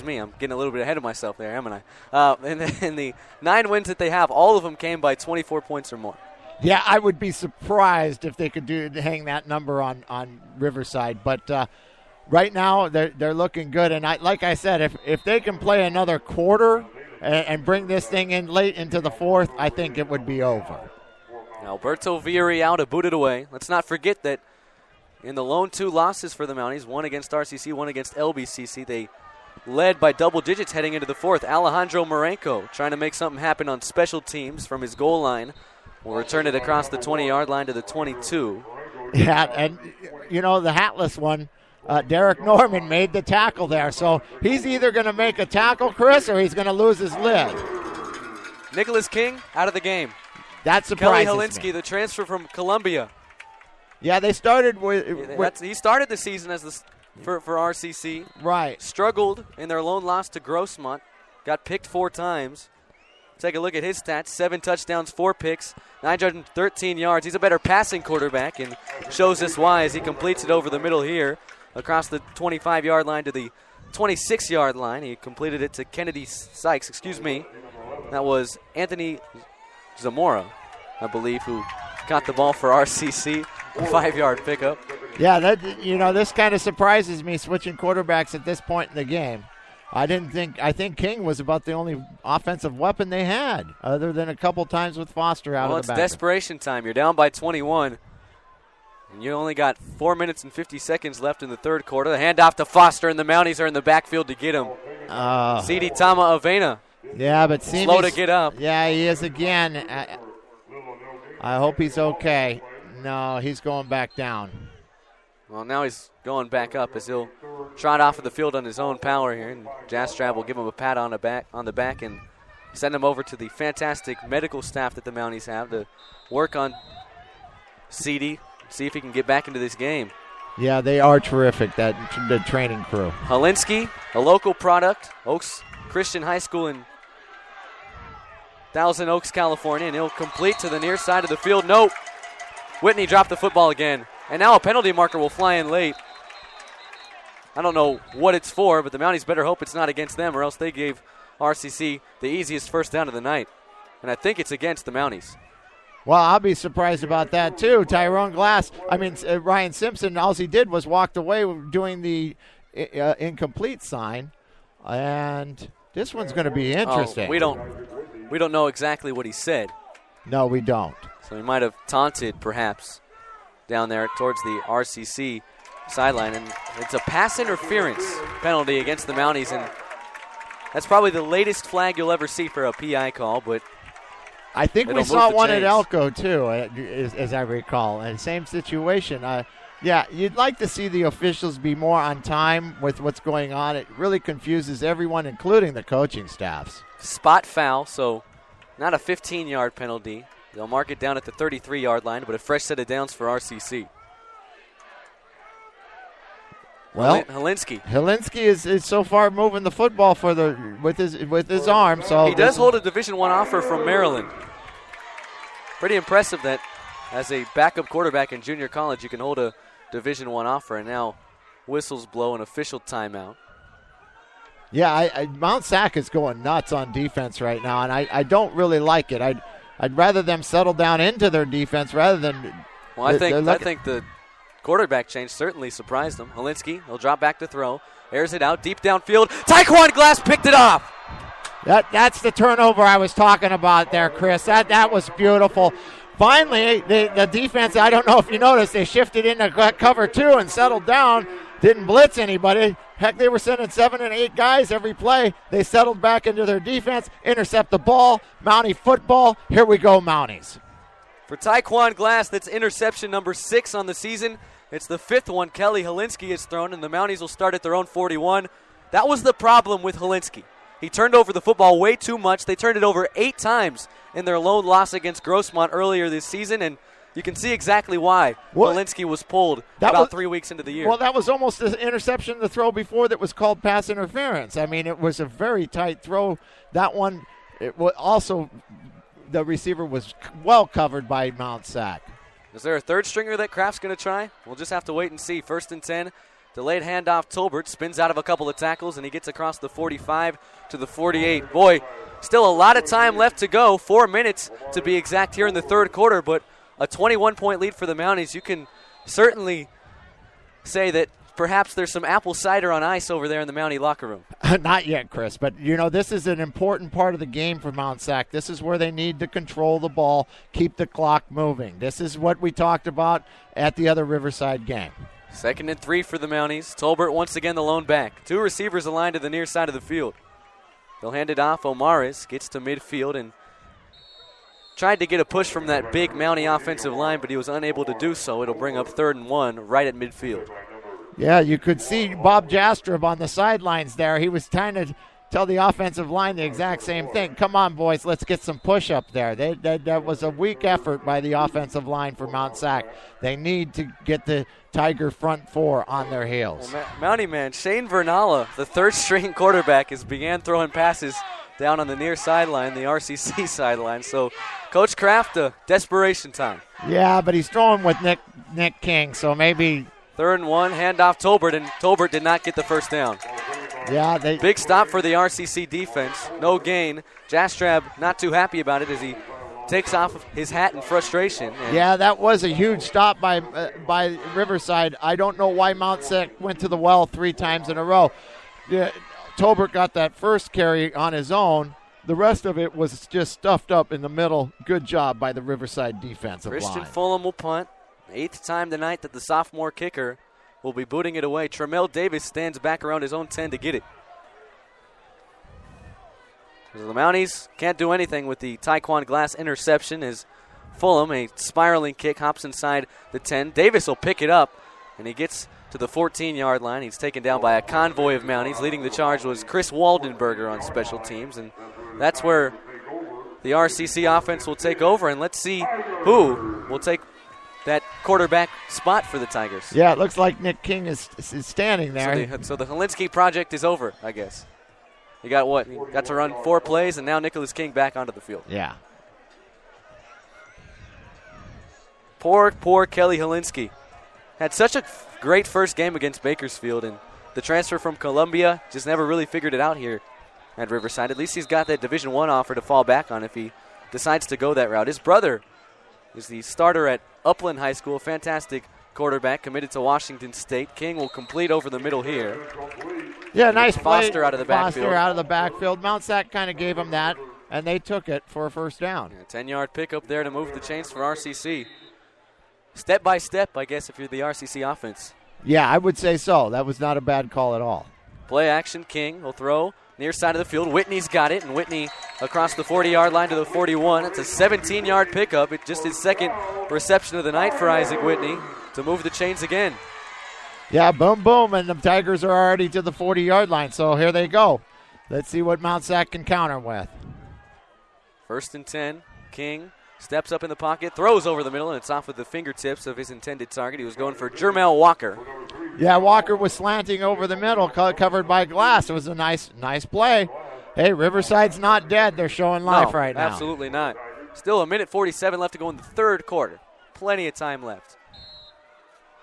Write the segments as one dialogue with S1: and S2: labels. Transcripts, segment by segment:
S1: excuse me, I'm getting a little bit ahead of myself there, haven't I? In the 9 wins that they have, all of them came by 24 points or more.
S2: Yeah, I would be surprised if they could hang that number on Riverside. But right now, they're looking good. And like I said, if they can play another quarter and bring this thing in late into the fourth, I think it would be over.
S1: Alberto Villarreal to boot it away. Let's not forget that in the lone 2 losses for the Mounties, one against RCC, one against LBCC, they led by double digits heading into the fourth. Alejandro Marenco trying to make something happen on special teams from his goal line. Will return it across the 20-yard line to the 22.
S2: Yeah, and, the hatless one, Derek Norman made the tackle there. So he's either going to make a tackle, Chris, or he's going to lose his lid.
S1: Nicholas King out of the game.
S2: That surprises
S1: Kelly Holinsky,
S2: me.
S1: the transfer from Columbia.
S2: Yeah, they started
S1: He started the season as for RCC.
S2: Right.
S1: Struggled in their lone loss to Grossmont. Got picked 4 times. Take a look at his stats. 7 touchdowns, 4 picks, 913 yards. He's a better passing quarterback and shows us why as he completes it over the middle here across the 25-yard line to the 26-yard line. He completed it to Kennedy Sykes, That was Anthony Zamora, I believe, who got the ball for RCC, a 5-yard pickup.
S2: Yeah, this kind of surprises me, switching quarterbacks at this point in the game. I think King was about the only offensive weapon they had, other than a couple times with Foster out of the back.
S1: Well, it's desperation time. You're down by 21, and you only got 4 minutes and 50 seconds left in the third quarter. The handoff to Foster, and the Mounties are in the backfield to get him. Sidi Tama Avena.
S2: Yeah, but
S1: slow to get up.
S2: Yeah, he is again. I hope he's okay. No, he's going back down.
S1: Well, now he's going back up as he'll trot off of the field on his own power here. And Jastrab will give him a pat on the back and send him over to the fantastic medical staff that the Mounties have to work on CD, see if he can get back into this game.
S2: Yeah, they are terrific, the training crew.
S1: Holinsky, a local product, Oaks Christian High School in Thousand Oaks, California, and he'll complete to the near side of the field. Nope. Whitney dropped the football again. And now a penalty marker will fly in late. I don't know what it's for, but the Mounties better hope it's not against them, or else they gave RCC the easiest first down of the night. And I think it's against the Mounties.
S2: Well, I'll be surprised about that, too. Ryan Simpson, all he did was walked away doing the incomplete sign. And this one's going to be interesting.
S1: We don't know exactly what he said.
S2: No, we don't.
S1: So he might have taunted, perhaps, down there towards the RCC sideline. And it's a pass interference penalty against the Mounties. And that's probably the latest flag you'll ever see for a PI call. But
S2: I think we saw one at Elko, too, as I recall. And same situation. Yeah, you'd like to see the officials be more on time with what's going on. It really confuses everyone, including the coaching staffs.
S1: Spot foul, so not a 15-yard penalty. They'll mark it down at the 33-yard line, but a fresh set of downs for RCC.
S2: Well,
S1: Holinsky
S2: is so far moving the football with his arm. So
S1: he does hold a Division I offer from Maryland. Pretty impressive that as a backup quarterback in junior college, you can hold a Division I offer, and now whistles blow an official timeout.
S2: Yeah, Mount Sac is going nuts on defense right now, and I don't really like it. I'd rather them settle down into their defense rather than.
S1: Well, I think the quarterback change certainly surprised them. Holinsky, he'll drop back to throw, airs it out deep downfield. Taekwon Glass picked it off.
S2: That's the turnover I was talking about there, Chris. That was beautiful. Finally, the defense, I don't know if you noticed, they shifted into cover 2 and settled down. Didn't blitz anybody. Heck, they were sending 7 and 8 guys every play. They settled back into their defense, intercept the ball. Mountie football. Here we go, Mounties.
S1: For Taekwon Glass, that's interception number 6 on the season. It's the 5th one Kelly Holinsky has thrown, and the Mounties will start at their own 41. That was the problem with Holinsky. He turned over the football way too much. They turned it over 8 times in their lone loss against Grossmont earlier this season, and you can see exactly why Holinsky was pulled about 3 weeks into the year.
S2: Well, that was almost an interception the throw before that was called pass interference. I mean, it was a very tight throw. That one, it was also the receiver was well covered by Mount Sac.
S1: Is there a third stringer that Kraft's going to try? We'll just have to wait and see. 1st and 10 Delayed handoff, Tolbert spins out of a couple of tackles, and he gets across the 45 to the 48. Boy, still a lot of time left to go, 4 minutes to be exact here in the third quarter, but a 21-point lead for the Mounties. You can certainly say that perhaps there's some apple cider on ice over there in the Mountie locker room.
S2: Not yet, Chris, but this is an important part of the game for Mount Sac. This is where they need to control the ball, keep the clock moving. This is what we talked about at the other Riverside game.
S1: 2nd and 3 for the Mounties. Tolbert once again the lone back. 2 receivers aligned to the near side of the field. They'll hand it off. Omaris gets to midfield and tried to get a push from that big Mountie offensive line, but he was unable to do so. It'll bring up 3rd and 1 right at midfield.
S2: Yeah, you could see Bob Jastrub on the sidelines there. He was trying to tell the offensive line the exact same thing. Come on, boys, let's get some push-up there. That was a weak effort by the offensive line for Mount Sac. They need to get the Tiger front four on their heels.
S1: Well, Mountie man, Shane Vernala, the third-string quarterback, began throwing passes down on the near sideline, the RCC sideline. So Coach Kraft, desperation time.
S2: Yeah, but he's throwing with Nick King, so maybe
S1: 3rd and 1, handoff Tolbert, and Tolbert did not get the first down.
S2: Yeah,
S1: big stop for the RCC defense. No gain. Jastrab not too happy about it as he takes off his hat in frustration.
S2: Yeah, that was a huge stop by Riverside. I don't know why Mount Sac went to the well 3 times in a row. Tolbert got that first carry on his own. The rest of it was just stuffed up in the middle. Good job by the Riverside defensive line.
S1: Christian Fulham will punt. 8th time tonight that the sophomore kicker will be booting it away. Tremel Davis stands back around his own 10 to get it. So the Mounties can't do anything with the Taekwon Glass interception as Fulham, a spiraling kick, hops inside the 10. Davis will pick it up, and he gets to the 14-yard line. He's taken down by a convoy of Mounties. Leading the charge was Chris Waldenberger on special teams, and that's where the RCC offense will take over, and let's see who will take that quarterback spot for the Tigers.
S2: Yeah, it looks like Nick King is standing there.
S1: So the Helinski project is over, I guess. He got what? He got to run 4 plays, and now Nicholas King back onto the field.
S2: Yeah.
S1: Poor Kelly Helinski. Had such a great first game against Bakersfield, and the transfer from Columbia just never really figured it out here at Riverside. At least he's got that Division I offer to fall back on if he decides to go that route. His brother is the starter at Upland High School, fantastic quarterback, committed to Washington State. King will complete over the middle here.
S2: Yeah, nice play.
S1: Foster out of the backfield.
S2: Foster out of the backfield. Mount Sac kind of gave him that, and they took it for a first down.
S1: Yeah, 10-yard pickup there to move the chains for RCC. Step by step, I guess, if you're the RCC offense.
S2: Yeah, I would say so. That was not a bad call at all.
S1: Play action, King will throw near side of the field. Whitney's got it, and Whitney across the 40-yard line to the 41. It's a 17-yard pickup. It's just his second reception of the night for Isaac Whitney to move the chains again.
S2: Yeah, boom, boom, and the Tigers are already to the 40-yard line, so here they go. Let's see what Mount Sac can counter with.
S1: 1st and 10. King steps up in the pocket, throws over the middle, and it's off with the fingertips of his intended target. He was going for Jermel Walker.
S2: Yeah, Walker was slanting over the middle, covered by Glass. It was a nice play. Hey, Riverside's not dead. They're showing life right now.
S1: Absolutely not. Still 1:47 left to go in the third quarter. Plenty of time left.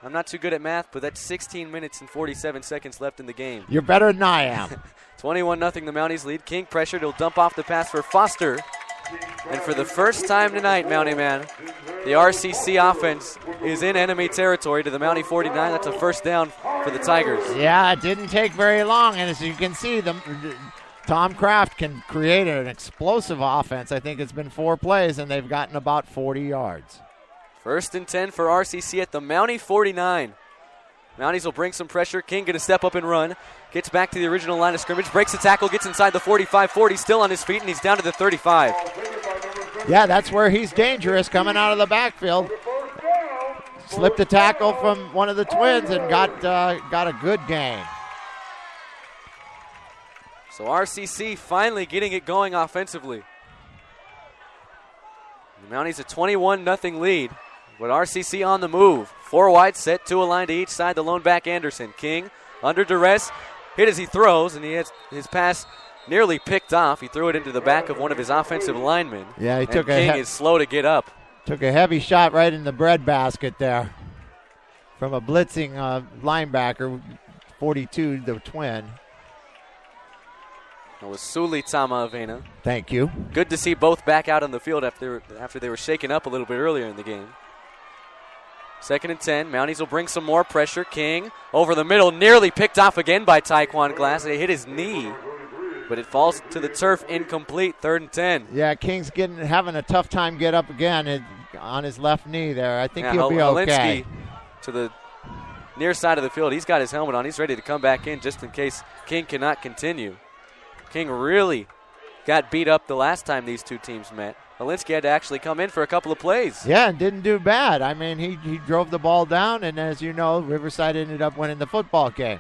S1: I'm not too good at math, but that's 16 minutes and 47 seconds left in the game.
S2: You're better than I am.
S1: 21-0 the Mounties lead. King pressured. He'll dump off the pass for Foster. And for the first time tonight, Mountie man, the RCC offense is in enemy territory to the Mountie 49. That's a first down for the Tigers.
S2: Yeah, it didn't take very long, and as you can see, Tom Kraft can create an explosive offense. I think it's been 4 plays, and they've gotten about 40 yards.
S1: 1st and 10 for RCC at the Mountie 49. Mounties will bring some pressure. King going to step up and run. Gets back to the original line of scrimmage. Breaks the tackle. Gets inside the 45-40. Still on his feet, and he's down to the 35.
S2: Yeah, that's where he's dangerous, coming out of the backfield. Slipped the tackle from one of the twins and got a good gain.
S1: So RCC finally getting it going offensively. The Mounties a 21-0 lead. But RCC on the move. 4 wide set, 2 aligned to each side. The lone back Anderson. King under duress. Hit as he throws, and he has his pass nearly picked off. He threw it into the back of one of his offensive linemen.
S2: Yeah,
S1: King is slow to get up.
S2: Took a heavy shot right in the breadbasket there. from a blitzing linebacker, 42, the twin.
S1: It was Suli Tamaavena.
S2: Thank you.
S1: Good to see both back out on the field after they were shaken up a little bit earlier in the game. 2nd and 10. Mounties will bring some more pressure. King over the middle, nearly picked off again by Taekwon Glass. It hit his knee, but it falls to the turf, incomplete. 3rd and 10.
S2: Yeah, King's having a tough time get up again on his left knee there. I think he'll be okay.
S1: To the near side of the field. He's got his helmet on. He's ready to come back in just in case King cannot continue. King really got beat up the last time these two teams met. Olinsky had to actually come in for a couple of plays.
S2: Yeah, and didn't do bad. I mean, he drove the ball down, and as you know, Riverside ended up winning the football game.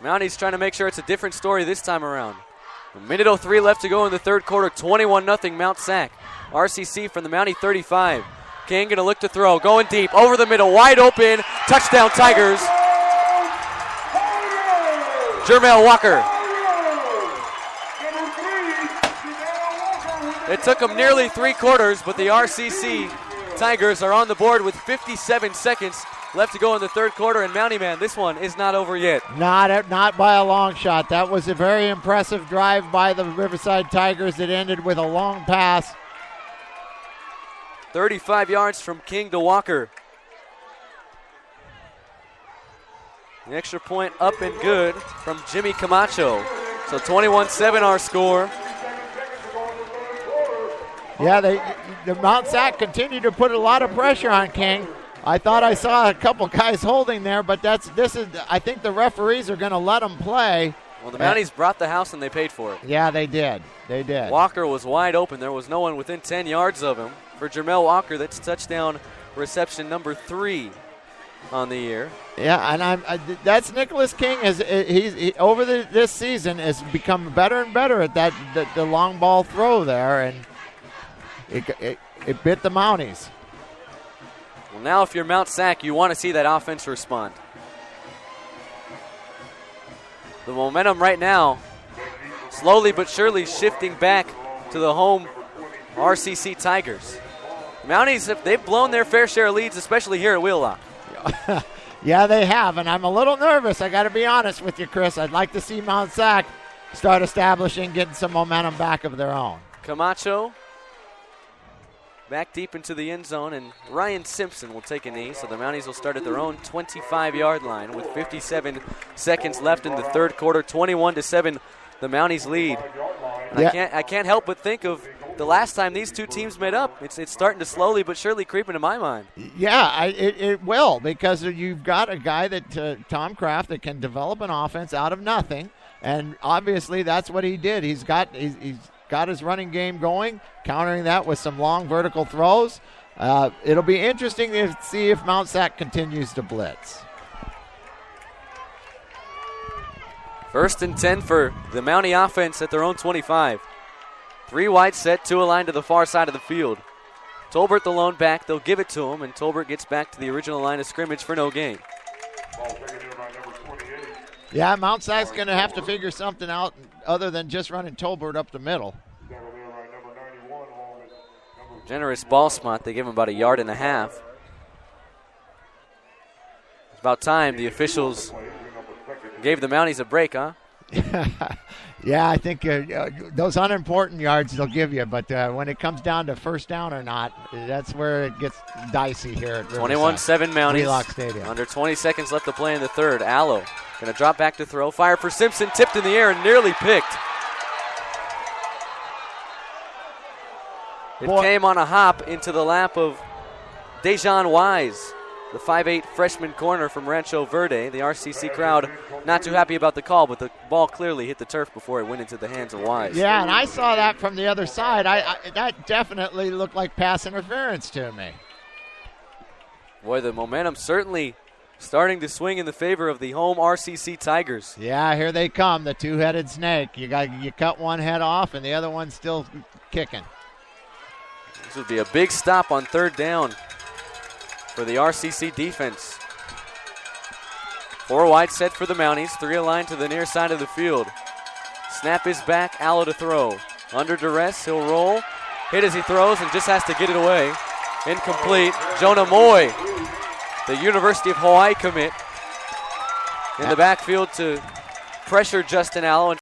S1: Mounties trying to make sure it's a different story this time around. 1:03 left to go in the third quarter. 21-0 Mount Sac. RCC from the Mountie 35. King going to look to throw. Going deep. Over the middle. Wide open. Touchdown Tigers. Jermel Walker. It took them nearly 3 quarters, but the RCC Tigers are on the board with 57 seconds left to go in the third quarter. And Mountie Man, this one is not over yet.
S2: Not by a long shot. That was a very impressive drive by the Riverside Tigers that ended with a long pass.
S1: 35 yards from King to Walker. The extra point up and good from Jimmy Camacho. So 21-7 our score.
S2: Yeah, the Mount Sac continued to put a lot of pressure on King. I thought I saw a couple guys holding there, but I think the referees are going to let them play.
S1: Well, the Mounties brought the house and they paid for it.
S2: Yeah, they did.
S1: Walker was wide open. There was no one within 10 yards of him. For Jermel Walker, that's touchdown reception number 3 on the year.
S2: Yeah, and that's Nicholas King. Over this season has become better and better at the long ball throw there, and it bit the Mounties.
S1: Well, now if you're Mount Sac, you want to see that offense respond. The momentum right now, slowly but surely shifting back to the home RCC Tigers. Mounties, they've blown their fair share of leads, especially here at Wheelock.
S2: Yeah, they have, and I'm a little nervous. I got to be honest with you, Chris. I'd like to see Mount Sac start establishing, getting some momentum back of their own.
S1: Camacho back deep into the end zone, and Ryan Simpson will take a knee, so the Mounties will start at their own 25-yard line with 57 seconds left in the third quarter. 21-7, the Mounties lead. Yeah. I can't help but think of the last time these two teams met up. It's starting to slowly but surely creep into my mind.
S2: Yeah, it will, because you've got a guy that Tom Kraft that can develop an offense out of nothing, and obviously that's what he did. He's got his running game going, countering that with some long vertical throws. It'll be interesting to see if Mount Sac continues to blitz.
S1: 1st and 10 for the Mountie offense at their own 25. 3 wide set, 2 aligned to the far side of the field. Tolbert the lone back. They'll give it to him, and Tolbert gets back to the original line of scrimmage for no gain.
S2: Yeah, Mount Sac's going to have to figure something out other than just running Tolbert up the middle.
S1: Generous ball spot. They give him about 1.5 yards. It's about time the officials gave the Mounties a break, huh?
S2: Yeah, I think those unimportant yards they'll give you, but when it comes down to first down or not, that's where it gets dicey here at Riverside.
S1: 21-7 Mounties.
S2: Wheelock Stadium.
S1: Under 20 seconds left to play in the third. Allo going to drop back to throw. Fire for Simpson, tipped in the air and nearly picked. It came on a hop into the lap of Dejan Wise, the 5'8 freshman corner from Rancho Verde. The RCC crowd not too happy about the call, but the ball clearly hit the turf before it went into the hands of Wise.
S2: Yeah, and I saw that from the other side. That definitely looked like pass interference to me.
S1: Boy, the momentum certainly starting to swing in the favor of the home RCC Tigers.
S2: Yeah, here they come, the two-headed snake. You cut one head off, and the other one's still kicking.
S1: This would be a big stop on third down for the RCC defense. 4 wide set for the Mounties, 3 aligned to the near side of the field. Snap is back, Allo to throw. Under duress, he'll roll, hit as he throws, and just has to get it away. Incomplete. Jonah Moy the University of Hawaii commit in the backfield to pressure Justin Allo and